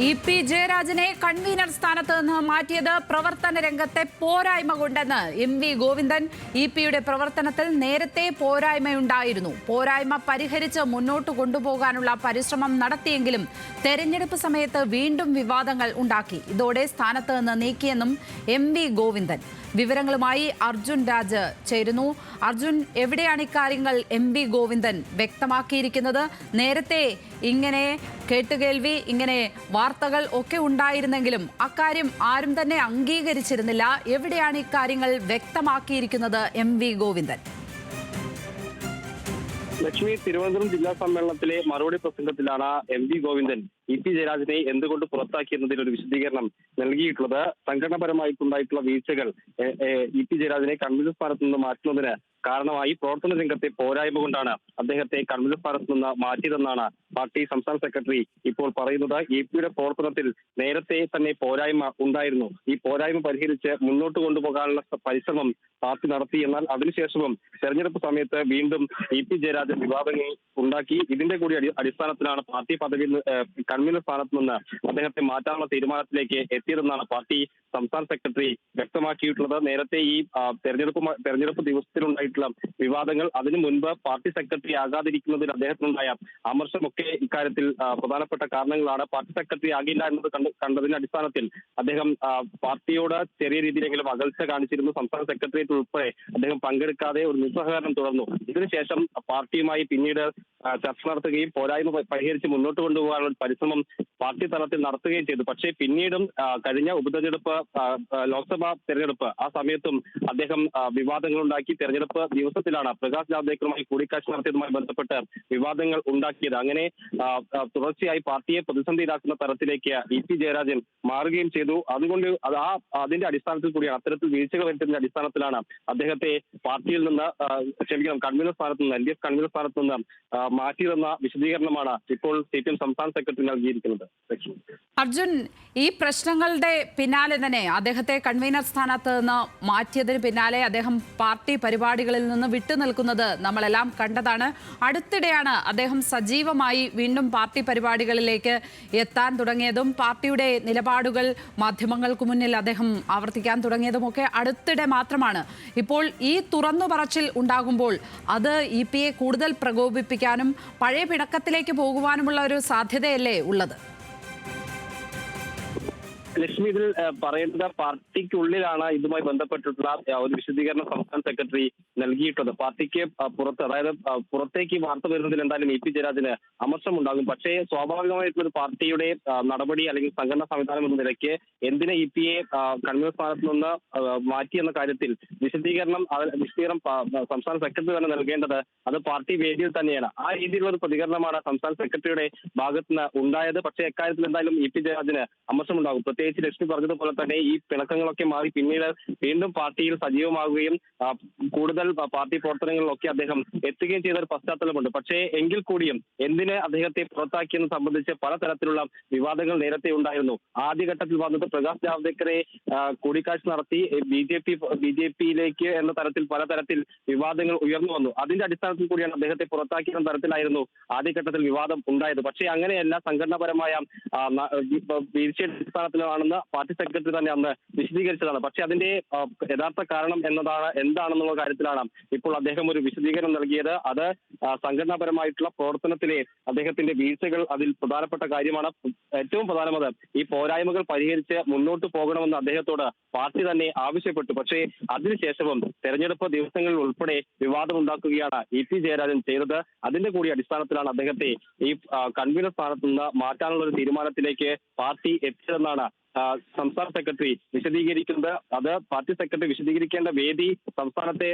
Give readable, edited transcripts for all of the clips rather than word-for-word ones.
EP. ജയരാജനെ convener സ്ഥാനത്ത് നിന്ന് മാറ്റിയത് പ്രവർത്തന രംഗത്തെ പോരായ്മ കൊണ്ടെന്ന് എം.വി. ഗോവിന്ദൻ. ഇ.പിയുടെ പ്രവർത്തനത്തിൽ നേരത്തെ പോരായ്മയുണ്ടായിരുന്നു. പോരായ്മ പരിഹരിച്ച് മുന്നോട്ട് കൊണ്ടുപോകാനുള്ള പരിശ്രമം നടത്തിയെങ്കിലും തെരഞ്ഞെടുപ്പ് സമയത്ത് വീണ്ടും വിവാദങ്ങൾ ഉണ്ടാക്കി. ഇതോടെ സ്ഥാനത്ത് നിന്ന് നീക്കിയെന്നും എം.വി. ഗോവിന്ദൻ. വിവരങ്ങളുമായി അർജുൻ രാജ് ചേരുന്നു. അർജുൻ, എവിടെയാണ് ഇക്കാര്യങ്ങൾ എം.വി. ഗോവിന്ദൻ വ്യക്തമാക്കിയിരിക്കുന്നത്? നേരത്തെ ഇങ്ങനെ കേട്ടുകേൾവി, ഇങ്ങനെ വാർത്തകൾ ഒക്കെ ഉണ്ടായിരുന്നെങ്കിലും അക്കാര്യം ആരും തന്നെ അംഗീകരിച്ചിരുന്നില്ല. എവിടെയാണ് ഇക്കാര്യങ്ങൾ വ്യക്തമാക്കിയിരിക്കുന്നത് എം.വി. ഗോവിന്ദൻ? ലക്ഷ്മി, തിരുവനന്തപുരം ജില്ലാ സമ്മേളനത്തിലെ മറുപടി പ്രസംഗത്തിലാണ് എം.വി. ഗോവിന്ദൻ ഇ.പി. ജയരാജനെ എന്തുകൊണ്ട് പുറത്താക്കിയെന്നതിൽ ഒരു വിശദീകരണം നൽകിയിട്ടുള്ളത്. സംഘടനാപരമായിട്ടുണ്ടായിട്ടുള്ള വീഴ്ചകൾ ഇ.പി. ജയരാജനെ കൺവീനർ സ്ഥാനത്ത് നിന്ന് മാറ്റുന്നതിന് കാരണമായി പ്രവർത്തന രംഗത്തെ പോരായ്മ കൊണ്ടാണ് അദ്ദേഹത്തെ കൺവീനർ സ്ഥാനത്ത് നിന്ന് മാറ്റിയതെന്നാണ് പാർട്ടി സംസ്ഥാന സെക്രട്ടറി ഇപ്പോൾ പറയുന്നത്. ഇ.പിയുടെ പ്രവർത്തനത്തിൽ നേരത്തെ തന്നെ പോരായ്മ ഉണ്ടായിരുന്നു. ഈ പോരായ്മ പരിഹരിച്ച് മുന്നോട്ട് കൊണ്ടുപോകാനുള്ള പരിശ്രമം പാർട്ടി നടത്തി. എന്നാൽ അതിനുശേഷവും തെരഞ്ഞെടുപ്പ് സമയത്ത് വീണ്ടും ഇ.പി. ജയരാജൻ വിവാദങ്ങൾ ഉണ്ടാക്കി. ഇതിന്റെ കൂടി അടിസ്ഥാനത്തിലാണ് പാർട്ടി പദവിയിൽ കൺവീനർ സ്ഥാനത്ത് നിന്ന് അദ്ദേഹത്തെ മാറ്റാനുള്ള തീരുമാനത്തിലേക്ക് എത്തിയതെന്നാണ് പാർട്ടി സംസ്ഥാന സെക്രട്ടറി വ്യക്തമാക്കിയിട്ടുള്ളത്. നേരത്തെ ഈ തെരഞ്ഞെടുപ്പ് ദിവസത്തിലുണ്ടായിട്ടുള്ള വിവാദങ്ങൾ, അതിനു മുൻപ് പാർട്ടി സെക്രട്ടറി ആകാതിരിക്കുന്നതിൽ അദ്ദേഹത്തിനുണ്ടായ അമർഷമൊക്കെ ഇക്കാര്യത്തിൽ പ്രധാനപ്പെട്ട കാരണങ്ങളാണ്. പാർട്ടി സെക്രട്ടറി ആകില്ല എന്നത് കണ്ടതിന്റെ അടിസ്ഥാനത്തിൽ അദ്ദേഹം പാർട്ടിയോട് ചെറിയ രീതിയിലെങ്കിലും അകൽച്ച കാണിച്ചിരുന്നു. സംസ്ഥാന സെക്രട്ടേറിയറ്റ് ഉൾപ്പെടെ അദ്ദേഹം പങ്കെടുക്കാതെ ഒരു നിസ്സഹകരണം തുടർന്നു. ഇതിനുശേഷം പാർട്ടിയുമായി പിന്നീട് ചർച്ച നടത്തുകയും പോരായ്മ പരിഹരിച്ച് മുന്നോട്ട് കൊണ്ടുപോകാനുള്ള പരിശ്രമം പാർട്ടി തലത്തിൽ നടത്തുകയും ചെയ്തു. പക്ഷേ പിന്നീടും കഴിഞ്ഞ ഉപതെരഞ്ഞെടുപ്പ്, ലോക്സഭാ തെരഞ്ഞെടുപ്പ്, ആ സമയത്തും അദ്ദേഹം വിവാദങ്ങളുണ്ടാക്കി. തെരഞ്ഞെടുപ്പ് ദിവസത്തിലാണ് പ്രകാശ് ജാവ്ദേക്കറുമായി കൂടിക്കാഴ്ച നടത്തിയതുമായി ബന്ധപ്പെട്ട് വിവാദങ്ങൾ ഉണ്ടാക്കിയത്. അങ്ങനെ തുടർച്ചയായി പാർട്ടിയെ പ്രതിസന്ധിയിലാക്കുന്ന തരത്തിലേക്ക് ഇ.പി. ജയരാജൻ മാറുകയും ചെയ്തു. അതുകൊണ്ട് അതിന്റെ അടിസ്ഥാനത്തിൽ കൂടിയാണ്, അത്തരത്തിൽ വീഴ്ചകൾ വരുത്തുന്നതിന്റെ അടിസ്ഥാനത്തിലാണ് അദ്ദേഹത്തെ പാർട്ടിയിൽ നിന്ന് കൺവീനർ സ്ഥാനത്ത് നിന്ന്, എൽ.ഡി.എഫ് കൺവീനർ സ്ഥാനത്ത് നിന്ന് മാറ്റിയതെന്ന വിശദീകരണമാണ് ഇപ്പോൾ CPM സംസ്ഥാന സെക്രട്ടറി നൽകിയിരിക്കുന്നത്. അർജുൻ, ഈ പ്രശ്നങ്ങളുടെ പിന്നാലെ തന്നെ അദ്ദേഹത്തെ കൺവീനർ സ്ഥാനത്ത് നിന്ന് മാറ്റിയതിന് പിന്നാലെ അദ്ദേഹം പാർട്ടി പരിപാടികളിൽ നിന്ന് വിട്ടുനിൽക്കുന്നത് നമ്മളെല്ലാം കണ്ടതാണ്. അടുത്തിടെയാണ് അദ്ദേഹം സജീവമായി വീണ്ടും പാർട്ടി പരിപാടികളിലേക്ക് എത്താൻ തുടങ്ങിയതും പാർട്ടിയുടെ നിലപാടുകൾ മാധ്യമങ്ങൾക്ക് മുന്നിൽ അദ്ദേഹം ആവർത്തിക്കാൻ തുടങ്ങിയതുമൊക്കെ അടുത്തിടെ മാത്രമാണ്. ഇപ്പോൾ ഈ തുറന്നു പറച്ചിൽ ഉണ്ടാകുമ്പോൾ അത് ഇ.പിയെ കൂടുതൽ പ്രകോപിപ്പിക്കാനും പഴയ പിണക്കത്തിലേക്ക് പോകുവാനുമുള്ള ഒരു സാധ്യതയല്ലേ ഉള്ളത്? ലക്ഷ്മി, ഇതിൽ പറയേണ്ടത് പാർട്ടിക്കുള്ളിലാണ് ഇതുമായി ബന്ധപ്പെട്ടിട്ടുള്ള ഒരു വിശദീകരണം സംസ്ഥാന സെക്രട്ടറി നൽകിയിട്ടുള്ളത്. പാർട്ടിക്ക് പുറത്ത്, അതായത് പുറത്തേക്ക് വാർത്ത വരുന്നതിൽ എന്തായാലും ഇ.പി. ജയരാജന് അമർഷമുണ്ടാകും. പക്ഷേ സ്വാഭാവികമായിട്ടുള്ള ഒരു പാർട്ടിയുടെ നടപടി അല്ലെങ്കിൽ സംഘടനാ സംവിധാനം എന്ന നിലയ്ക്ക് എന്തിനെ ഇ.പിയെ കൺവീനർ സ്ഥാനത്ത് നിന്ന് മാറ്റിയെന്ന കാര്യത്തിൽ വിശദീകരണം സംസ്ഥാന സെക്രട്ടറി തന്നെ നൽകേണ്ടത് അത് പാർട്ടി വേദിയിൽ തന്നെയാണ്. ആ രീതിയിലുള്ള ഒരു പ്രതികരണമാണ് സംസ്ഥാന സെക്രട്ടറിയുടെ ഭാഗത്തുനിന്ന് ഉണ്ടായത്. പക്ഷേ എക്കാര്യത്തിൽ എന്തായാലും ഇ.പി. ജയരാജന് അമർഷമുണ്ടാകും. പ്രത്യേകിച്ച് ലക്ഷ്മി പറഞ്ഞതുപോലെ തന്നെ ഈ പിണക്കങ്ങളൊക്കെ മാറി പിന്നീട് വീണ്ടും പാർട്ടിയിൽ സജീവമാകുകയും കൂടുതൽ പാർട്ടി പ്രവർത്തനങ്ങളിലൊക്കെ അദ്ദേഹം എത്തുകയും ചെയ്ത ഒരു പശ്ചാത്തലമുണ്ട്. പക്ഷേ എങ്കിൽ കൂടിയും എന്തിന് അദ്ദേഹത്തെ പുറത്താക്കിയെന്ന് സംബന്ധിച്ച് പലതരത്തിലുള്ള വിവാദങ്ങൾ നേരത്തെ ഉണ്ടായിരുന്നു. ആദ്യഘട്ടത്തിൽ വന്നത് പ്രകാശ് ജാവ്ദേക്കറെ കൂടിക്കാഴ്ച നടത്തി ബി ജെ പിയിലേക്ക് എന്ന തരത്തിൽ പലതരത്തിൽ വിവാദങ്ങൾ ഉയർന്നു വന്നു. അതിന്റെ അടിസ്ഥാനത്തിൽ കൂടിയാണ് അദ്ദേഹത്തെ പുറത്താക്കിയ തരത്തിലായിരുന്നു ആദ്യഘട്ടത്തിൽ വിവാദം ഉണ്ടായത്. പക്ഷേ അങ്ങനെയല്ല, സംഘടനാപരമായ വീഴ്ചയുടെ അടിസ്ഥാനത്തിലാണെന്ന് പാർട്ടി സെക്രട്ടറി തന്നെ അന്ന് വിശദീകരിച്ചതാണ്. പക്ഷേ അതിന്റെ യഥാർത്ഥ കാരണം എന്താണെന്നുള്ള കാര്യത്തിലാണ് ഇപ്പോൾ അദ്ദേഹം ഒരു വിശദീകരണം നൽകിയത്. അത് സംഘടനാപരമായിട്ടുള്ള പ്രവർത്തനത്തിലെ അദ്ദേഹത്തിന്റെ വീഴ്ചകൾ അതിൽ പ്രധാനപ്പെട്ട കാര്യമാണ്. ഏറ്റവും പ്രധാനമത് ഈ പോരായ്മകൾ പരിഹരിച്ച് മുന്നോട്ട് പോകണമെന്ന് അദ്ദേഹത്തോട് പാർട്ടി തന്നെ ആവശ്യപ്പെട്ടു. പക്ഷേ അതിനുശേഷവും തെരഞ്ഞെടുപ്പ് ദിവസങ്ങളിൽ ഉൾപ്പെടെ വിവാദമുണ്ടാക്കുകയാണ് ഇ.പി. ജയരാജൻ ചെയ്തത്. അതിന്റെ കൂടി അടിസ്ഥാനത്തിലാണ് അദ്ദേഹത്തെ ഈ കൺവീനർ സ്ഥാനത്ത് നിന്ന് മാറ്റാനുള്ള ഒരു തീരുമാനത്തിലേക്ക് പാർട്ടി എത്തിയതെന്നാണ് സംസ്ഥാന സെക്രട്ടറി വിശദീകരിക്കുന്നത്. അത് പാർട്ടി സെക്രട്ടറി വിശദീകരിക്കേണ്ട വേദി സംസ്ഥാനത്തെ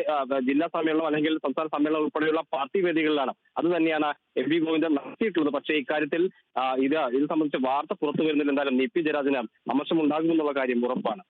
ജില്ലാ സമ്മേളനം അല്ലെങ്കിൽ സംസ്ഥാന സമ്മേളനം ഉൾപ്പെടെയുള്ള പാർട്ടി വേദികളിലാണ്. അത് തന്നെയാണ് എം.വി. ഗോവിന്ദൻ നടത്തിയിട്ടുള്ളത്. പക്ഷേ ഇക്കാര്യത്തിൽ ഇത് സംബന്ധിച്ച് വാർത്ത പുറത്തു വരുന്നതിൽ എന്തായാലും ഇ.പി. ജയരാജന് അമർഷമുണ്ടാകുമെന്നുള്ള കാര്യം ഉറപ്പാണ്.